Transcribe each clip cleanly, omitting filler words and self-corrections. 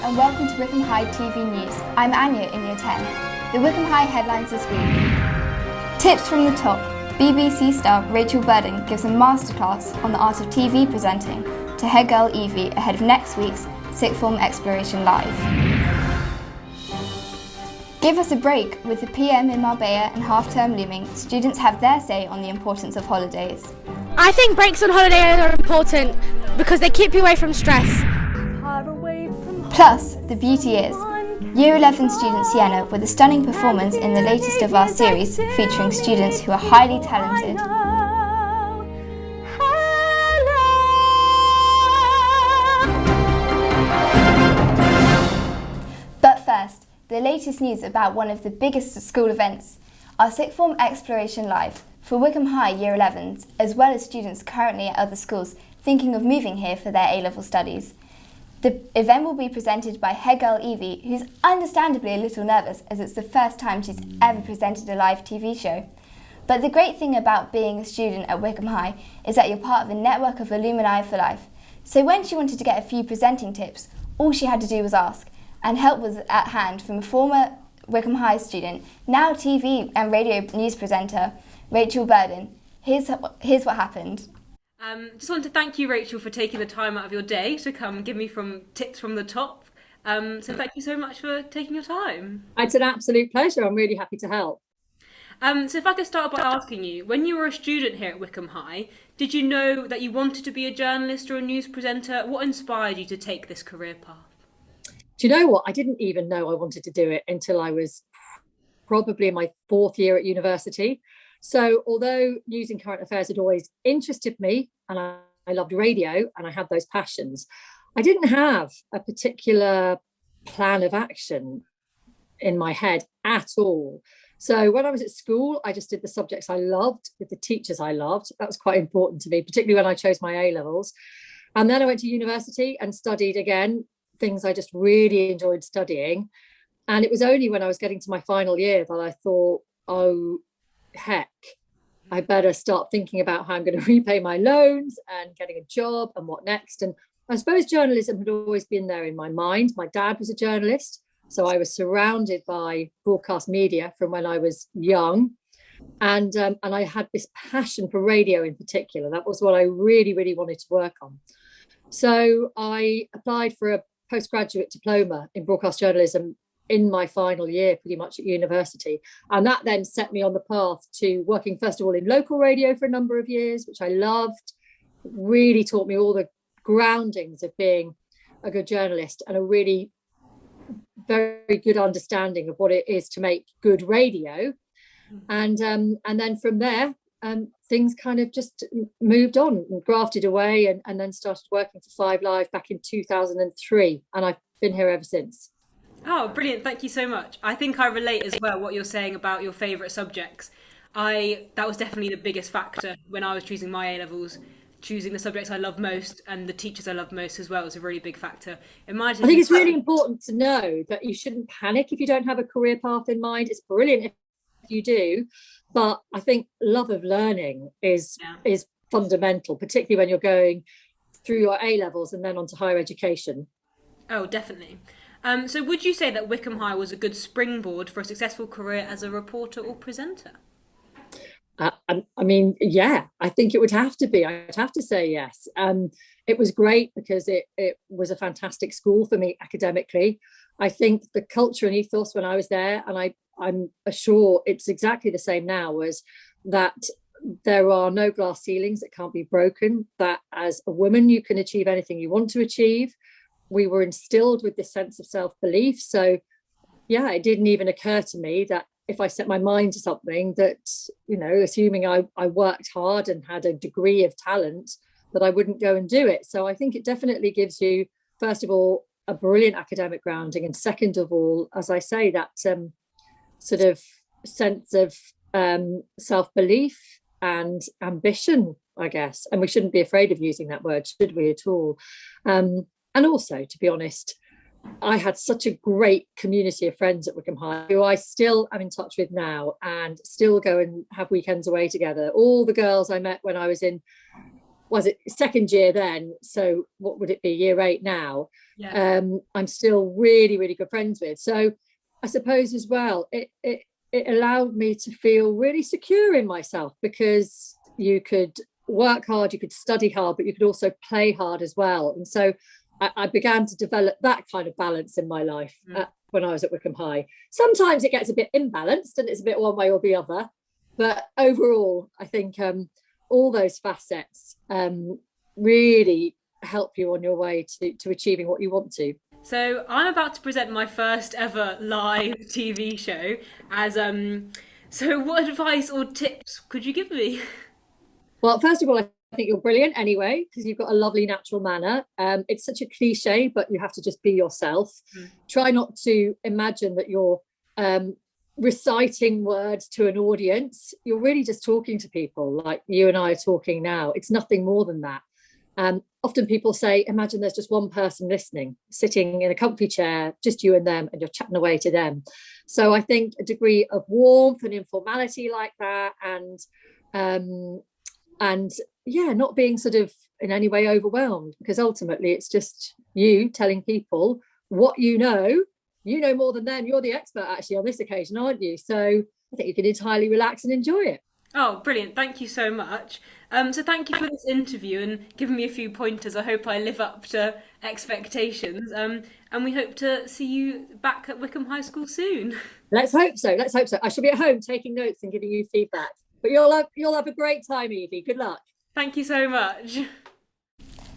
and welcome to Wycombe High TV News. I'm Anya in Year 10. The Wycombe High headlines this week. Tips from the top. BBC star Rachel Burden gives a masterclass on the art of TV presenting to head girl Evie ahead of next week's Sixth Form Exploration Live. Give us a break. With the PM in Marbella and half-term looming, students have their say on the importance of holidays. I think breaks on holiday are important because they keep you away from stress. Plus, the beauty is, Year 11 student Sienna with a stunning performance in the latest of our series featuring students who are highly talented. But first, the latest news about one of the biggest school events, our Sixth Form Exploration Live, for Wycombe High Year 11s, as well as students currently at other schools thinking of moving here for their A-level studies. The event will be presented by head girl Evie, who's understandably a little nervous as it's the first time she's ever presented a live TV show. But the great thing about being a student at Wycombe High is that you're part of a network of alumni for life. So when she wanted to get a few presenting tips, all she had to do was ask, and help was at hand from a former Wycombe High student, now TV and radio news presenter, Rachel Burden. Here's what happened. Just wanted to thank you, Rachel, for taking the time out of your day to come give me tips from the top. So thank you so much for taking your time. It's an absolute pleasure. I'm really happy to help. So if I could start by asking you, when you were a student here at Wycombe High, did you know that you wanted to be a journalist or a news presenter? What inspired you to take this career path? Do you know what? I didn't even know I wanted to do it until I was probably in my fourth year at university. So although news and current affairs had always interested me and I loved radio and I had those passions, I didn't have a particular plan of action in my head at all. So when I was at school, I just did the subjects I loved with the teachers I loved. That was quite important to me, particularly when I chose my A-levels. And then I went to university and studied again, things I just really enjoyed studying. And it was only when I was getting to my final year that I thought, oh, heck, I better start thinking about how I'm going to repay my loans and getting a job and what next. And I suppose journalism had always been there in my mind. My dad was a journalist, so I was surrounded by broadcast media from when I was young. And I had this passion for radio in particular. That was what I really, really wanted to work on. So I applied for a postgraduate diploma in broadcast journalism in my final year, pretty much at university. And that then set me on the path to working, first of all, in local radio for a number of years, which I loved. It really taught me all the groundings of being a good journalist and a really very good understanding of what it is to make good radio. And then from there, things kind of just moved on and grafted away and then started working for 5 Live back in 2003. And I've been here ever since. Oh, brilliant. Thank you so much. I think I relate as well what you're saying about your favourite subjects. That was definitely the biggest factor when I was choosing my A-levels. Choosing the subjects I love most and the teachers I love most as well was a really big factor. I think it's really important to know that you shouldn't panic if you don't have a career path in mind. It's brilliant if you do, but I think love of learning is fundamental, particularly when you're going through your A-levels and then on to higher education. Oh, definitely. So would you say that Wycombe High was a good springboard for a successful career as a reporter or presenter? I mean, yeah, I think it would have to be. I'd have to say yes. It was great because it was a fantastic school for me academically. I think the culture and ethos when I was there, and I'm sure it's exactly the same now, was that there are no glass ceilings that can't be broken, that as a woman you can achieve anything you want to achieve. We were instilled with this sense of self-belief. So yeah, it didn't even occur to me that if I set my mind to something that, you know, assuming I worked hard and had a degree of talent, that I wouldn't go and do it. So I think it definitely gives you, first of all, a brilliant academic grounding. And second of all, as I say, that sort of sense of self-belief and ambition, I guess. And we shouldn't be afraid of using that word, should we at all? And also, to be honest, I had such a great community of friends at Wycombe High who I still am in touch with now and still go and have weekends away together. All the girls I met when I was in was it second year then? So what would it be, year 8 now? Yeah. I'm still really, really good friends with. So I suppose as well, it allowed me to feel really secure in myself, because you could work hard, you could study hard, but you could also play hard as well. And so I began to develop that kind of balance in my life when I was at Wycombe High. Sometimes it gets a bit imbalanced and it's a bit one way or the other, but overall, I think all those facets really help you on your way to achieving what you want to. So I'm about to present my first ever live TV show as so what advice or tips could you give me? Well, first of all, I think you're brilliant anyway, because you've got a lovely natural manner. It's such a cliche, but you have to just be yourself. Try not to imagine that you're reciting words to an audience. You're really just talking to people like you and I are talking now. It's nothing more than that. Often people say, imagine there's just one person listening, sitting in a comfy chair, just you and them, and you're chatting away to them. So I think a degree of warmth and informality like that, and yeah, not being sort of in any way overwhelmed, because ultimately it's just you telling people what you know more than them. You're the expert actually on this occasion, aren't you? So I think you can entirely relax and enjoy it. Oh, brilliant. Thank you so much. So thank you for this interview and giving me a few pointers. I hope I live up to expectations. And we hope to see you back at Wycombe High School soon. Let's hope so. I shall be at home taking notes and giving you feedback. But you'll have a great time, Evie. Good luck. Thank you so much.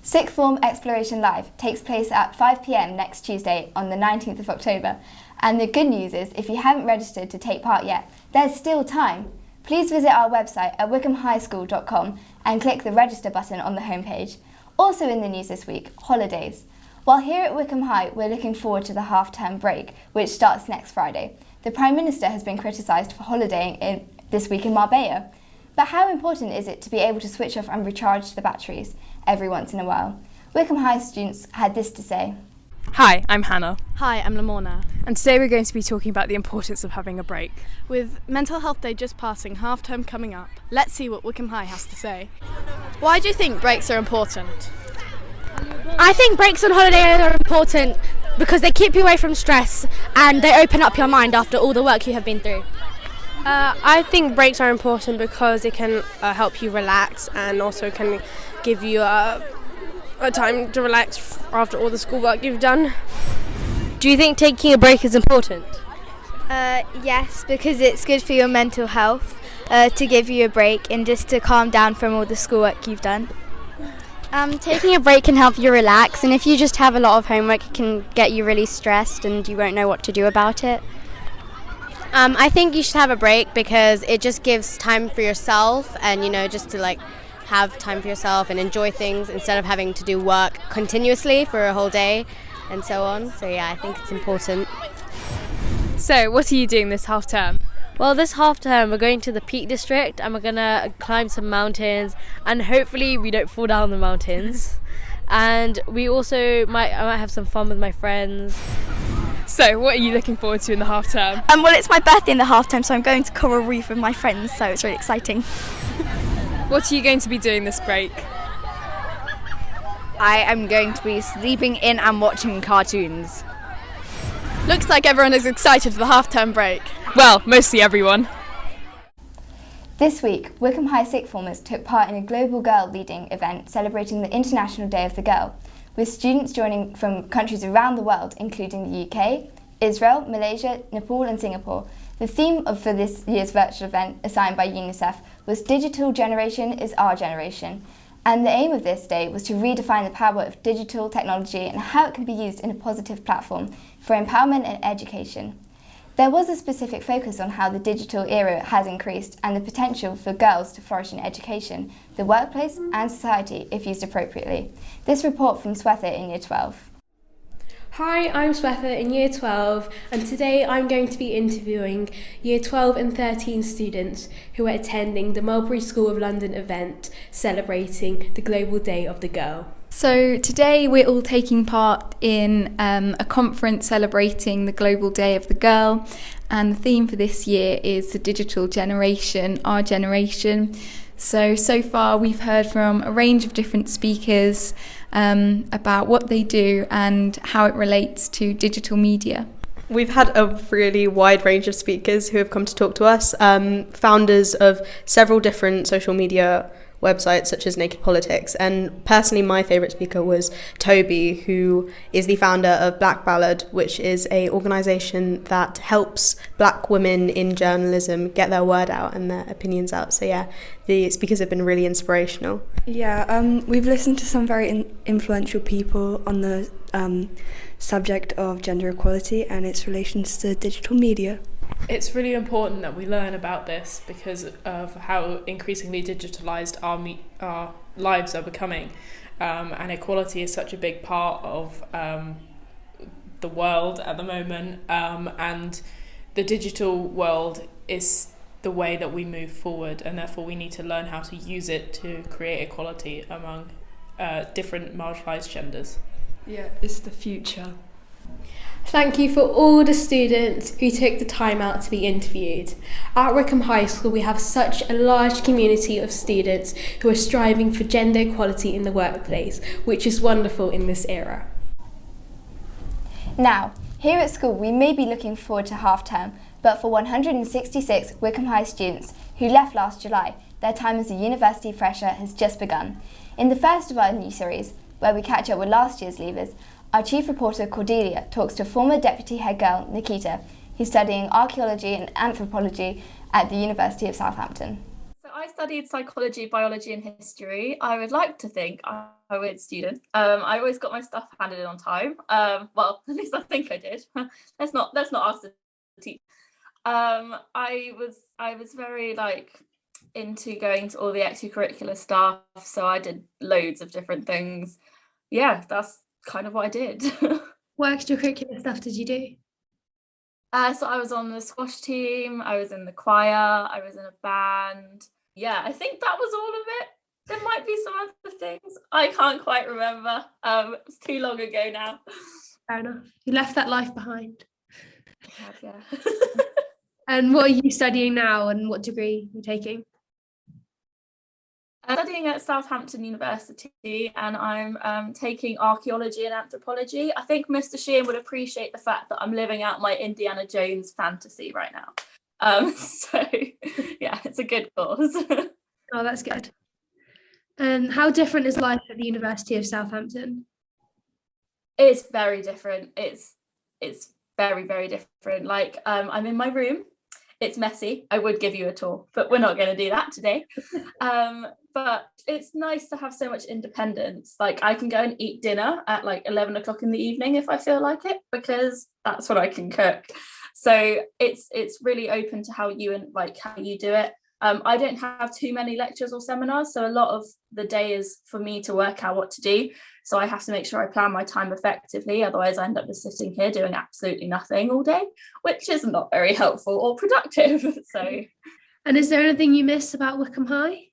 Sixth Form Exploration Live takes place at 5 p.m. next Tuesday on the 19th of October. And the good news is, if you haven't registered to take part yet, there's still time. Please visit our website at wycombehighschool.com and click the register button on the homepage. Also in the news this week, holidays. While here at Wycombe High, we're looking forward to the half-term break, which starts next Friday. The Prime Minister has been criticised for holidaying this week in Marbella. But how important is it to be able to switch off and recharge the batteries every once in a while? Wycombe High students had this to say. Hi, I'm Hannah. Hi, I'm Lamorna. And today we're going to be talking about the importance of having a break. With Mental Health Day just passing, half term coming up, let's see what Wycombe High has to say. Why do you think breaks are important? I think breaks on holiday are important because they keep you away from stress and they open up your mind after all the work you have been through. I think breaks are important because it can help you relax and also can give you a time to relax after all the schoolwork you've done. Do you think taking a break is important? Yes, because it's good for your mental health to give you a break and just to calm down from all the schoolwork you've done. Taking a break can help you relax, and if you just have a lot of homework, it can get you really stressed and you won't know what to do about it. I think you should have a break because it just gives time for yourself and, just to have time for yourself and enjoy things instead of having to do work continuously for a whole day and so on. So yeah, I think it's important. So what are you doing this half term? Well, this half term we're going to the Peak District and we're going to climb some mountains and hopefully we don't fall down the mountains. And I might have some fun with my friends. So what are you looking forward to in the half term? Well, it's my birthday in the half term, so I'm going to Coral Reef with my friends, so it's really exciting. What are you going to be doing this break? I am going to be sleeping in and watching cartoons. Looks like everyone is excited for the half-term break. Well, mostly everyone. This week, Wycombe High sixth formers took part in a Global Girl Leading event celebrating the International Day of the Girl, with students joining from countries around the world, including the UK, Israel, Malaysia, Nepal and Singapore. The theme for this year's virtual event, assigned by UNICEF, was Digital Generation is Our Generation. And the aim of this day was to redefine the power of digital technology and how it can be used in a positive platform for empowerment and education. There was a specific focus on how the digital era has increased and the potential for girls to flourish in education, the workplace and society if used appropriately. This report from Swetha in Year 12. Hi, I'm Swetha in Year 12 and today I'm going to be interviewing Year 12 and 13 students who are attending the Mulberry School of London event celebrating the Global Day of the Girl. So today we're all taking part in a conference celebrating the Global Day of the Girl, and the theme for this year is the digital generation, our generation. So far we've heard from a range of different speakers about what they do and how it relates to digital media. We've had a really wide range of speakers who have come to talk to us, founders of several different social media websites such as Naked Politics, and personally my favourite speaker was Toby, who is the founder of Black Ballad, which is an organisation that helps black women in journalism get their word out and their opinions out. So yeah, the speakers have been really inspirational. Yeah, we've listened to some very influential people on the subject of gender equality and its relations to digital media. It's really important that we learn about this because of how increasingly digitalised our lives are becoming, and equality is such a big part of the world at the moment, and the digital world is the way that we move forward, and therefore we need to learn how to use it to create equality among different marginalised genders. Yeah, it's the future. Thank you for all the students who took the time out to be interviewed. At Wycombe High School we have such a large community of students who are striving for gender equality in the workplace, which is wonderful in this era. Now, here at school we may be looking forward to half term, but for 166 Wycombe High students who left last July, their time as a university fresher has just begun. In the first of our new series, where we catch up with last year's leavers, our chief reporter Cordelia talks to former deputy head girl Nikita, who's studying archaeology and anthropology at the University of Southampton. So I studied psychology, biology and history. I would like to think I'm a weird student. I always got my stuff handed in on time. Well, at least I think I did. Let's not ask the teacher. I was very into going to all the extracurricular stuff, so I did loads of different things. Yeah, that's kind of what I did. What extracurricular stuff did you do? So I was on the squash team, I was in the choir, I was in a band. Yeah, I think that was all of it. There might be some other things. I can't quite remember. It's too long ago now. Fair enough. You left that life behind. I have, yeah. And what are you studying now and what degree are you taking? I'm studying at Southampton University and I'm taking archaeology and anthropology. I think Mr. Sheehan would appreciate the fact that I'm living out my Indiana Jones fantasy right now. So yeah, it's a good cause. Oh, that's good. And how different is life at the University of Southampton? It's very different. It's very, very different. I'm in my room. It's messy. I would give you a tour, but we're not going to do that today. But it's nice to have so much independence. I can go and eat dinner at 11 o'clock in the evening if I feel like it, because that's what I can cook. So it's really open to how you do it. I don't have too many lectures or seminars, so a lot of the day is for me to work out what to do. So I have to make sure I plan my time effectively, otherwise I end up just sitting here doing absolutely nothing all day, which is not very helpful or productive. So, and is there anything you miss about Wycombe High?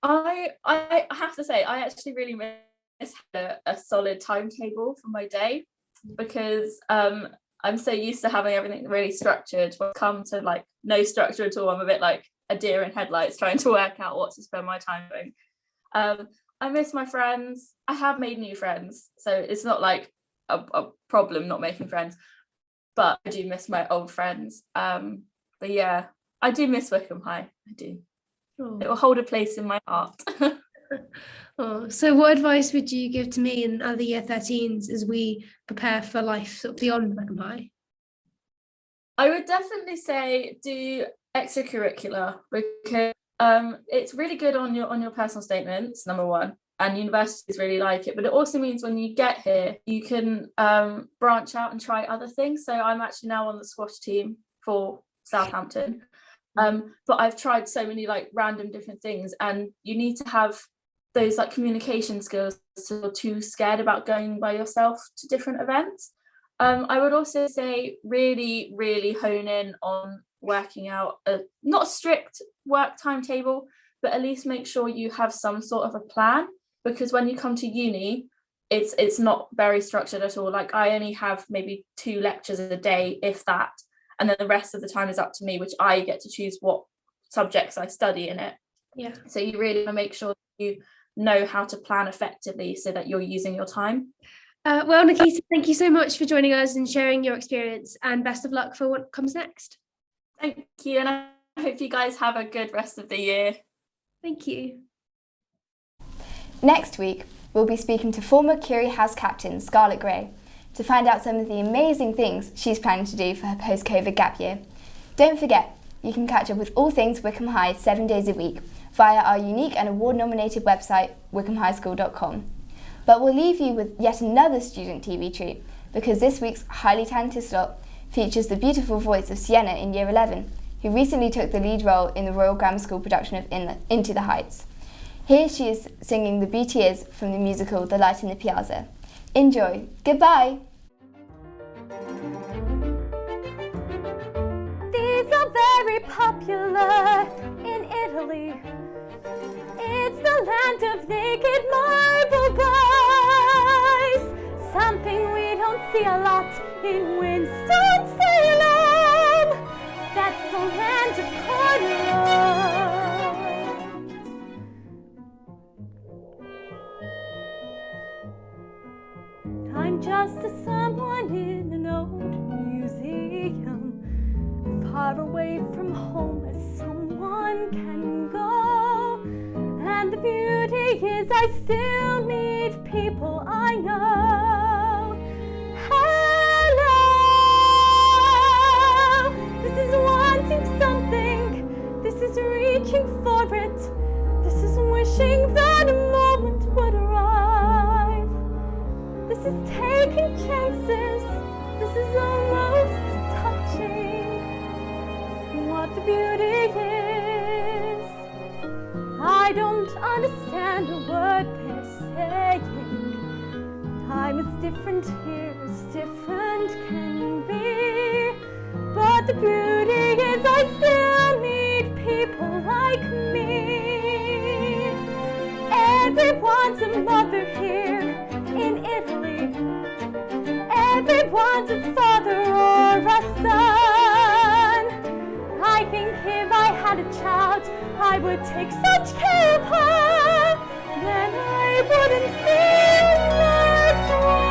I have to say I actually really miss a solid timetable for my day, because I'm so used to having everything really structured. When it comes to no structure at all, I'm a bit like a deer in headlights trying to work out what to spend my time doing. I miss my friends. I have made new friends, so it's not like a problem not making friends, but I do miss my old friends. But yeah, I do miss Wycombe High. I do. Oh. It will hold a place in my heart. Oh, so what advice would you give to me and other year 13s as we prepare for life sort of beyond Wycombe High? I would definitely say do extracurricular, because it's really good on your personal statements, number one, and universities really like it, but it also means when you get here you can branch out and try other things. So I'm actually now on the squash team for Southampton, but I've tried so many random different things, and you need to have those communication skills, so you're too scared about going by yourself to different events. I would also say really, really hone in on working out a not strict work timetable, but at least make sure you have some sort of a plan, because when you come to uni it's not very structured at all. I only have maybe 2 lectures a day, if that, and then the rest of the time is up to me, which I get to choose what subjects I study in it. Yeah. So you really want to make sure that you know how to plan effectively so that you're using your time. Well, Nikita, thank you so much for joining us and sharing your experience, and best of luck for what comes next. Thank you, and I hope you guys have a good rest of the year. Thank you. Next week, we'll be speaking to former Curie House captain Scarlett Gray to find out some of the amazing things she's planning to do for her post-COVID gap year. Don't forget, you can catch up with all things Wycombe High 7 days a week via our unique and award-nominated website, wycombehighschool.com. But we'll leave you with yet another student TV treat, because this week's highly talented slot features the beautiful voice of Sienna in Year 11, who recently took the lead role in the Royal Grammar School production of Into the Heights. Here she is singing The Beauty Is from the musical The Light in the Piazza. Enjoy. Goodbye. These are very popular in Italy. It's the land of naked marble guys. Something we don't see a lot in Winston-Salem. That's the land of corduroy. I'm just a someone in an old museum, far away from home as someone can go. And the beauty is I still meet people I know. Hello! This is wanting something. This is reaching for it. This is wishing that a moment would arrive. This is taking chances. This is almost touching what the beauty is. I don't understand a word they're saying. Time is different here as different can be. But the beauty is I still meet people like me. Everyone's a mother here in Italy. Everyone's a father or a son. I think if I had a child, I would take such care of her, then I wouldn't feel like one.